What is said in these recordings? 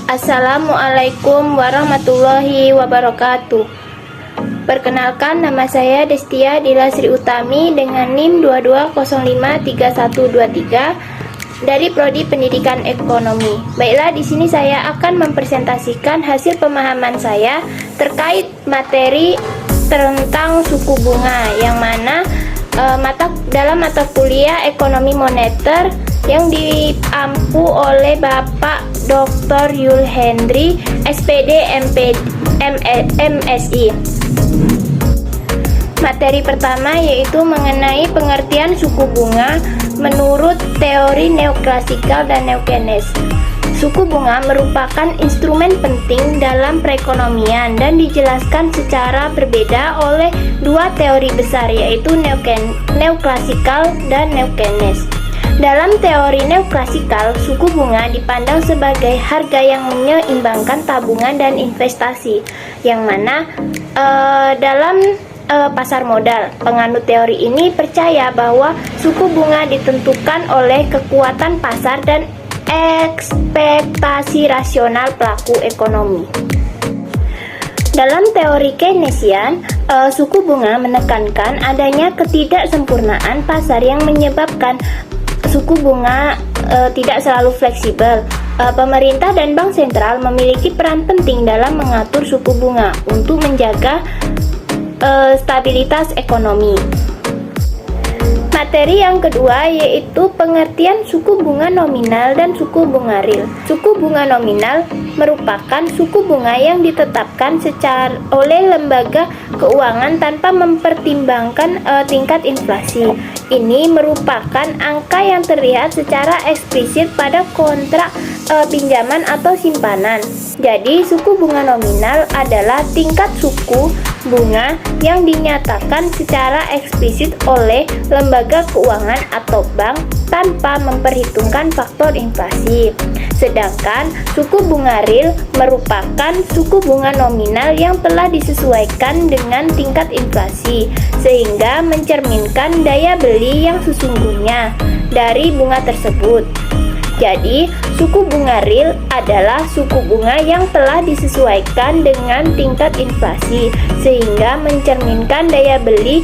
Assalamualaikum warahmatullahi wabarakatuh. Perkenalkan, nama saya Destia Dila Sri Utami dengan NIM 22053123 dari Prodi Pendidikan Ekonomi. Baiklah, di sini saya akan mempresentasikan hasil pemahaman saya terkait materi tentang suku bunga, yang mana dalam mata kuliah Ekonomi Moneter yang diampu oleh Bapak Dr. Yul Hendry, SPD MSI. Materi pertama yaitu mengenai pengertian suku bunga menurut teori neoklasikal dan neokenes. Suku bunga merupakan instrumen penting dalam perekonomian dan dijelaskan secara berbeda oleh dua teori besar, yaitu neoklasikal dan neokenes. Dalam teori neoklasikal, suku bunga dipandang sebagai harga yang menyeimbangkan tabungan dan investasi, yang mana dalam pasar modal, penganut teori ini percaya bahwa suku bunga ditentukan oleh kekuatan pasar dan ekspektasi rasional pelaku ekonomi. Dalam teori Keynesian, suku bunga menekankan adanya ketidaksempurnaan pasar yang menyebabkan suku bunga tidak selalu fleksibel. Pemerintah dan bank sentral memiliki peran penting dalam mengatur suku bunga untuk menjaga stabilitas ekonomi. Materi yang kedua yaitu pengertian suku bunga nominal dan suku bunga real. Suku bunga nominal merupakan suku bunga yang ditetapkan oleh lembaga keuangan tanpa mempertimbangkan tingkat inflasi. Ini merupakan angka yang terlihat secara eksplisit pada kontrak pinjaman atau simpanan. Jadi, suku bunga nominal adalah tingkat suku bunga yang dinyatakan secara eksplisit oleh lembaga keuangan atau bank tanpa memperhitungkan faktor inflasi. Sedangkan suku bunga real merupakan suku bunga nominal yang telah disesuaikan dengan tingkat inflasi, sehingga mencerminkan daya beli yang sesungguhnya dari bunga tersebut. Jadi, suku bunga real adalah suku bunga yang telah disesuaikan dengan tingkat inflasi, sehingga mencerminkan daya beli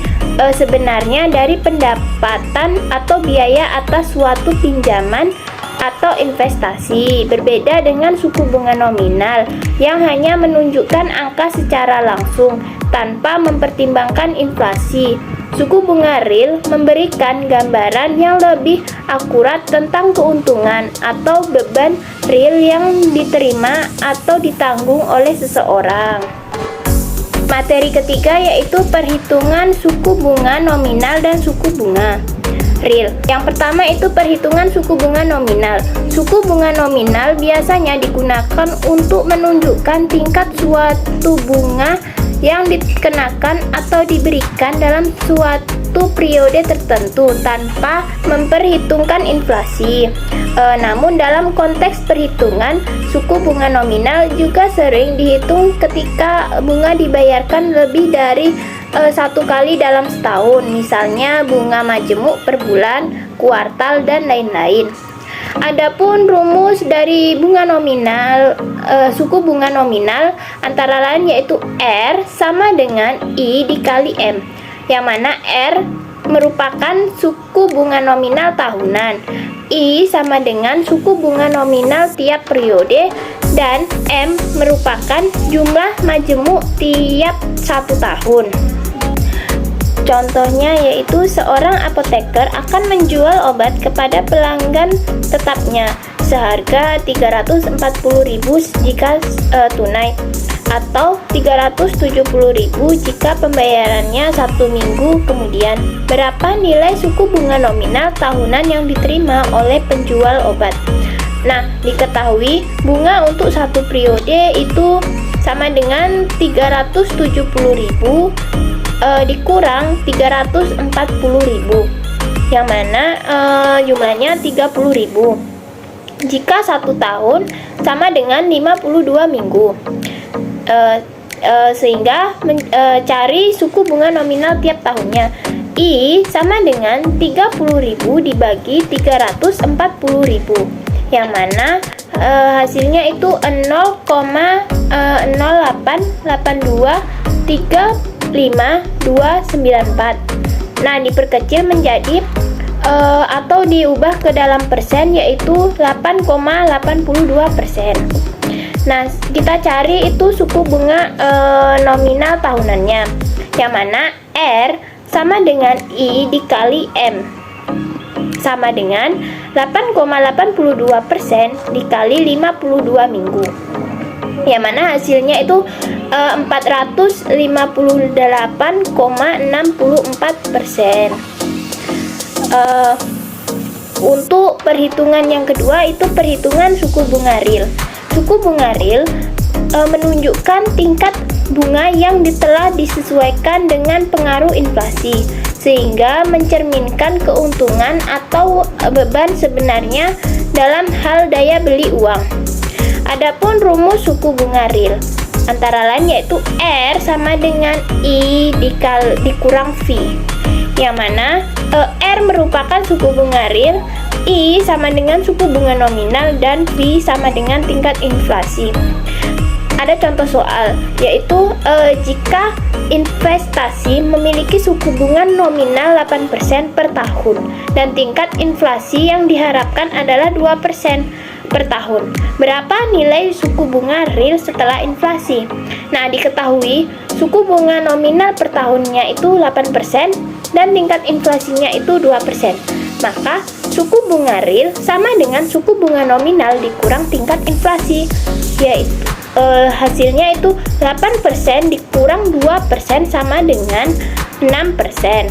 sebenarnya dari pendapatan atau biaya atas suatu pinjaman atau investasi. Berbeda dengan suku bunga nominal yang hanya menunjukkan angka secara langsung tanpa mempertimbangkan inflasi. Suku bunga real memberikan gambaran yang lebih akurat tentang keuntungan atau beban real yang diterima atau ditanggung oleh seseorang. Materi ketiga yaitu perhitungan suku bunga nominal dan suku bunga real. Yang pertama itu perhitungan suku bunga nominal. Suku bunga nominal biasanya digunakan untuk menunjukkan tingkat suatu bunga yang dikenakan atau diberikan dalam suatu periode tertentu tanpa memperhitungkan inflasi. Namun dalam konteks perhitungan, suku bunga nominal juga sering dihitung ketika bunga dibayarkan lebih dari satu kali dalam setahun, misalnya bunga majemuk per bulan, kuartal, dan lain-lain. Adapun rumus dari bunga nominal, suku bunga nominal antara lain yaitu R sama dengan I dikali M, yang mana R merupakan suku bunga nominal tahunan, I sama dengan suku bunga nominal tiap periode, dan M merupakan jumlah majemuk tiap 1 tahun. Contohnya yaitu seorang apoteker akan menjual obat kepada pelanggan tetapnya seharga 340.000 jika tunai, atau 370.000 jika pembayarannya 1 minggu kemudian. Berapa nilai suku bunga nominal tahunan yang diterima oleh penjual obat? Nah, diketahui bunga untuk satu periode itu sama dengan 370.000 dikurang 340.000, yang mana jumlahnya 30.000. Jika 1 tahun sama dengan 52 minggu, sehingga cari suku bunga nominal tiap tahunnya. I sama dengan 30.000 dibagi 340.000, yang mana Hasilnya itu 0,088235294. Nah, diperkecil menjadi atau diubah ke dalam persen, yaitu 8,82%. Nah, kita cari itu suku bunga nominal tahunannya, yang mana R sama dengan I dikali M sama dengan 8,82% dikali 52 minggu, yang mana hasilnya itu 458,64%. Untuk perhitungan yang kedua itu perhitungan suku bunga real. Suku bunga real menunjukkan tingkat bunga yang telah disesuaikan dengan pengaruh inflasi, sehingga mencerminkan keuntungan atau beban sebenarnya dalam hal daya beli uang. Adapun rumus suku bunga real antara lain yaitu R sama dengan I dikurang V, yang mana R merupakan suku bunga real, I sama dengan suku bunga nominal, dan V sama dengan tingkat inflasi. Ada contoh soal, yaitu jika investasi memiliki suku bunga nominal 8% per tahun dan tingkat inflasi yang diharapkan adalah 2% per tahun, berapa nilai suku bunga real setelah inflasi? Nah, diketahui suku bunga nominal per tahunnya itu 8% dan tingkat inflasinya itu 2%. Maka suku bunga real sama dengan suku bunga nominal dikurang tingkat inflasi, yaitu hasilnya itu 8% dikurang 2% sama dengan 6%.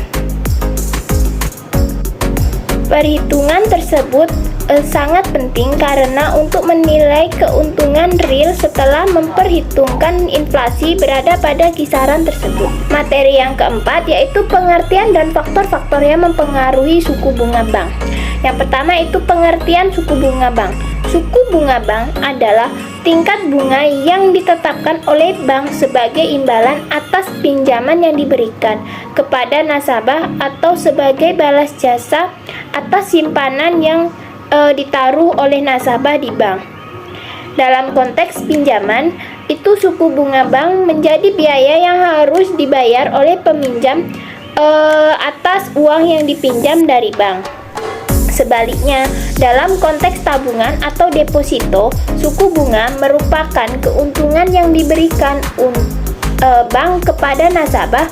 Perhitungan tersebut sangat penting karena untuk menilai keuntungan real setelah memperhitungkan inflasi berada pada kisaran tersebut. Materi yang keempat yaitu pengertian dan faktor-faktor yang mempengaruhi suku bunga bank. Yang pertama itu pengertian suku bunga bank. Suku bunga bank adalah tingkat bunga yang ditetapkan oleh bank sebagai imbalan atas pinjaman yang diberikan kepada nasabah atau sebagai balas jasa atas simpanan yang ditaruh oleh nasabah di bank. Dalam konteks pinjaman, itu suku bunga bank menjadi biaya yang harus dibayar oleh peminjam atas uang yang dipinjam dari bank. Sebaliknya, dalam konteks tabungan atau deposito, suku bunga merupakan keuntungan yang diberikan bank kepada nasabah.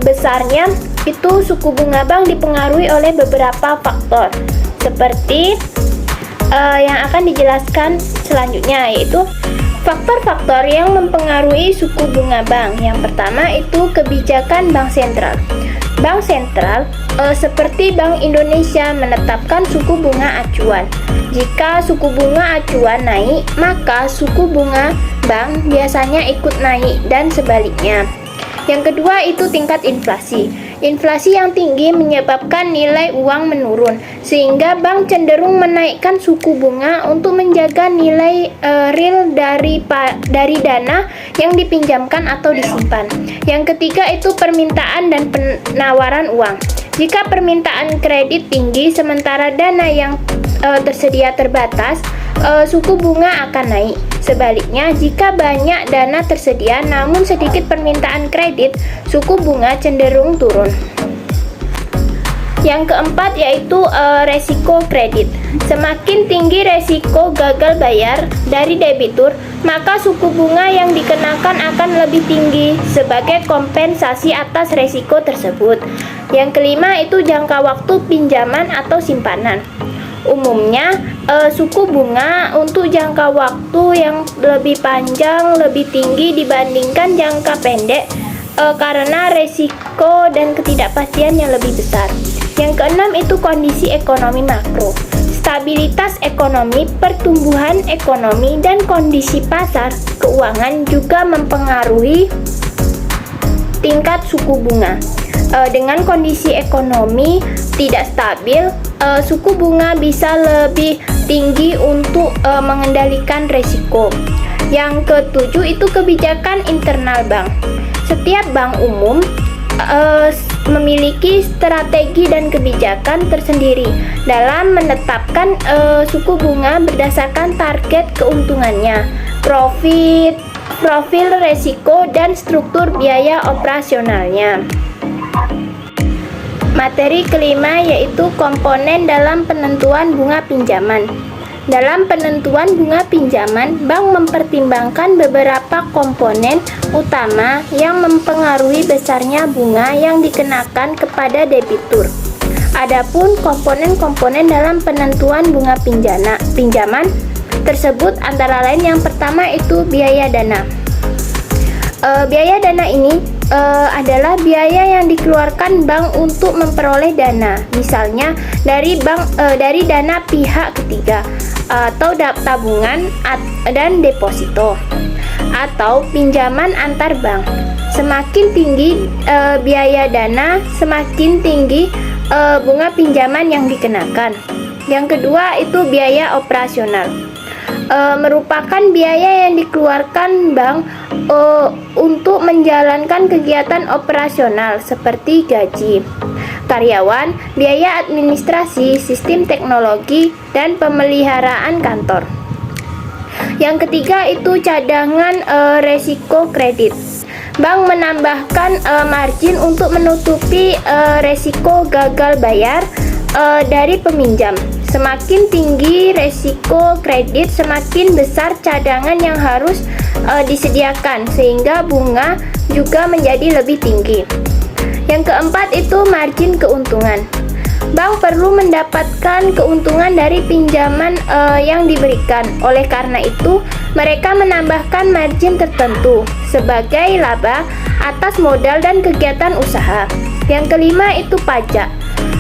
Besarnya itu suku bunga bank dipengaruhi oleh beberapa faktor, seperti yang akan dijelaskan selanjutnya, yaitu faktor-faktor yang mempengaruhi suku bunga bank. Yang pertama itu kebijakan bank sentral. Bank sentral seperti Bank Indonesia menetapkan suku bunga acuan. Jika suku bunga acuan naik, maka suku bunga bank biasanya ikut naik dan sebaliknya. Yang kedua itu tingkat inflasi. Inflasi yang tinggi menyebabkan nilai uang menurun, sehingga bank cenderung menaikkan suku bunga untuk menjaga nilai real dari dana yang dipinjamkan atau disimpan. Yang ketiga itu permintaan dan penawaran uang. Jika permintaan kredit tinggi sementara dana yang tersedia terbatas, suku bunga akan naik. Sebaliknya, jika banyak dana tersedia namun sedikit permintaan kredit, suku bunga cenderung turun. Yang keempat yaitu resiko kredit. Semakin tinggi resiko gagal bayar dari debitur, maka suku bunga yang dikenakan akan lebih tinggi sebagai kompensasi atas resiko tersebut. Yang kelima itu jangka waktu pinjaman atau simpanan. Umumnya suku bunga untuk jangka waktu yang lebih panjang lebih tinggi dibandingkan jangka pendek karena resiko dan ketidakpastian yang lebih besar. Yang keenam itu kondisi ekonomi makro. Stabilitas ekonomi, pertumbuhan ekonomi, dan kondisi pasar keuangan juga mempengaruhi tingkat suku bunga. Dengan kondisi ekonomi tidak stabil, suku bunga bisa lebih tinggi untuk mengendalikan risiko. Yang ketujuh itu kebijakan internal bank. Setiap bank umum memiliki strategi dan kebijakan tersendiri dalam menetapkan suku bunga berdasarkan target keuntungannya, profil resiko, dan struktur biaya operasionalnya. Materi kelima yaitu komponen dalam penentuan bunga pinjaman. Dalam penentuan bunga pinjaman, bank mempertimbangkan beberapa komponen utama yang mempengaruhi besarnya bunga yang dikenakan kepada debitur. Adapun komponen-komponen dalam penentuan bunga pinjaman tersebut antara lain yang pertama itu biaya dana. Biaya dana ini adalah biaya yang dikeluarkan bank untuk memperoleh dana, misalnya dari dana pihak ketiga atau tabungan dan deposito atau pinjaman antar bank. Semakin tinggi biaya dana, semakin tinggi bunga pinjaman yang dikenakan. Yang kedua itu biaya operasional. Merupakan biaya yang dikeluarkan bank untuk menjalankan kegiatan operasional seperti gaji karyawan, biaya administrasi, sistem teknologi, dan pemeliharaan kantor. Yang ketiga itu cadangan resiko kredit. Bank menambahkan margin untuk menutupi resiko gagal bayar dari peminjam. Semakin tinggi resiko kredit, semakin besar cadangan yang harus disediakan, sehingga bunga juga menjadi lebih tinggi. Yang keempat itu margin keuntungan. Bank perlu mendapatkan keuntungan dari pinjaman yang diberikan. Oleh karena itu, mereka menambahkan margin tertentu sebagai laba atas modal dan kegiatan usaha. Yang kelima itu pajak.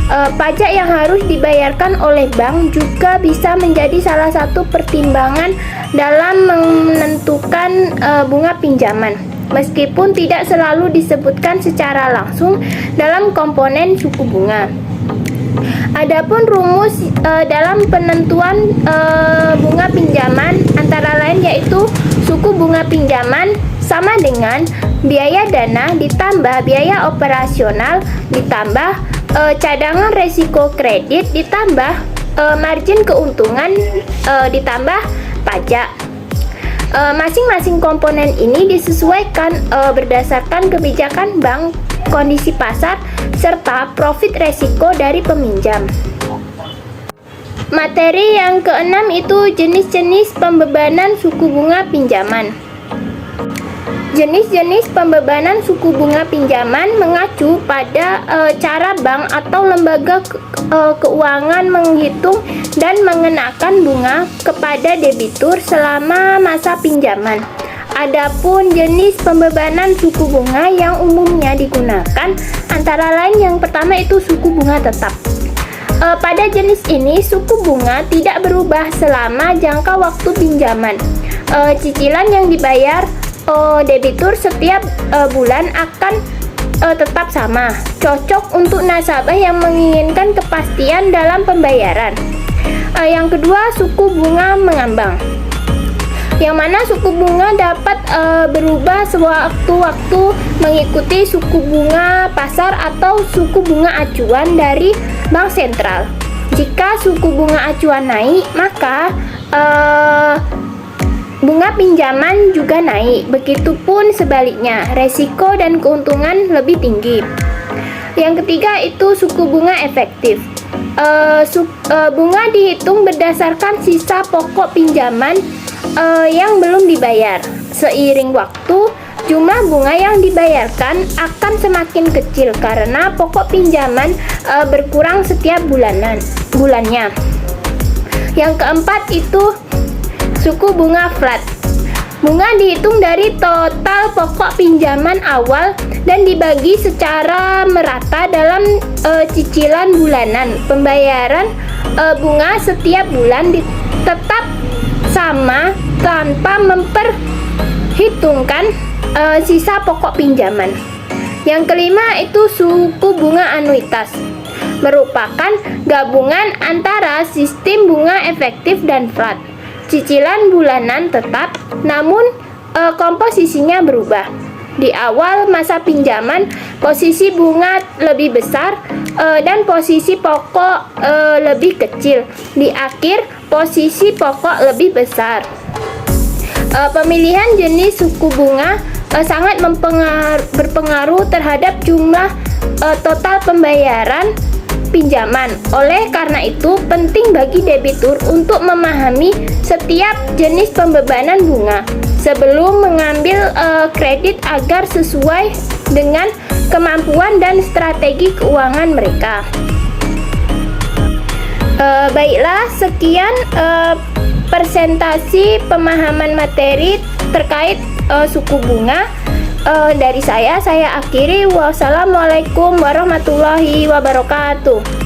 Pajak yang harus dibayarkan oleh bank juga bisa menjadi salah satu pertimbangan dalam menentukan bunga pinjaman, meskipun tidak selalu disebutkan secara langsung dalam komponen suku bunga. Adapun rumus dalam penentuan bunga pinjaman antara lain yaitu suku bunga pinjaman sama dengan biaya dana ditambah biaya operasional ditambah cadangan resiko kredit ditambah margin keuntungan ditambah pajak. Masing-masing komponen ini disesuaikan berdasarkan kebijakan bank, kondisi pasar, serta profit resiko dari peminjam. Materi yang keenam itu jenis-jenis pembebanan suku bunga pinjaman. Jenis-jenis pembebanan suku bunga pinjaman mengacu pada cara bank atau lembaga keuangan menghitung dan mengenakan bunga kepada debitur selama masa pinjaman. Adapun jenis pembebanan suku bunga yang umumnya digunakan antara lain yang pertama itu suku bunga tetap. Pada jenis ini suku bunga tidak berubah selama jangka waktu pinjaman. Cicilan yang dibayar debitur setiap bulan akan tetap sama, cocok untuk nasabah yang menginginkan kepastian dalam pembayaran. Yang kedua, suku bunga mengambang, yang mana suku bunga dapat berubah sewaktu-waktu mengikuti suku bunga pasar atau suku bunga acuan dari bank sentral. Jika suku bunga acuan naik, maka bunga pinjaman juga naik. Begitupun sebaliknya, resiko dan keuntungan lebih tinggi. Yang ketiga itu suku bunga efektif. Bunga dihitung berdasarkan sisa pokok pinjaman yang belum dibayar. Seiring waktu, jumlah bunga yang dibayarkan akan semakin kecil karena pokok pinjaman berkurang setiap bulannya. Yang keempat itu suku bunga flat. Bunga dihitung dari total pokok pinjaman awal dan dibagi secara merata dalam cicilan bulanan. Pembayaran bunga setiap bulan tetap sama tanpa memperhitungkan sisa pokok pinjaman. Yang kelima itu suku bunga anuitas, merupakan gabungan antara sistem bunga efektif dan flat. Cicilan bulanan tetap, namun komposisinya berubah. Di awal masa pinjaman, posisi bunga lebih besar dan posisi pokok lebih kecil. Di akhir, posisi pokok lebih besar. Pemilihan jenis suku bunga sangat berpengaruh terhadap jumlah total pembayaran pinjaman. Oleh karena itu, penting bagi debitur untuk memahami setiap jenis pembebanan bunga sebelum mengambil kredit agar sesuai dengan kemampuan dan strategi keuangan mereka. Baiklah, sekian presentasi pemahaman materi terkait suku bunga dari saya akhiri. Wassalamualaikum warahmatullahi wabarakatuh.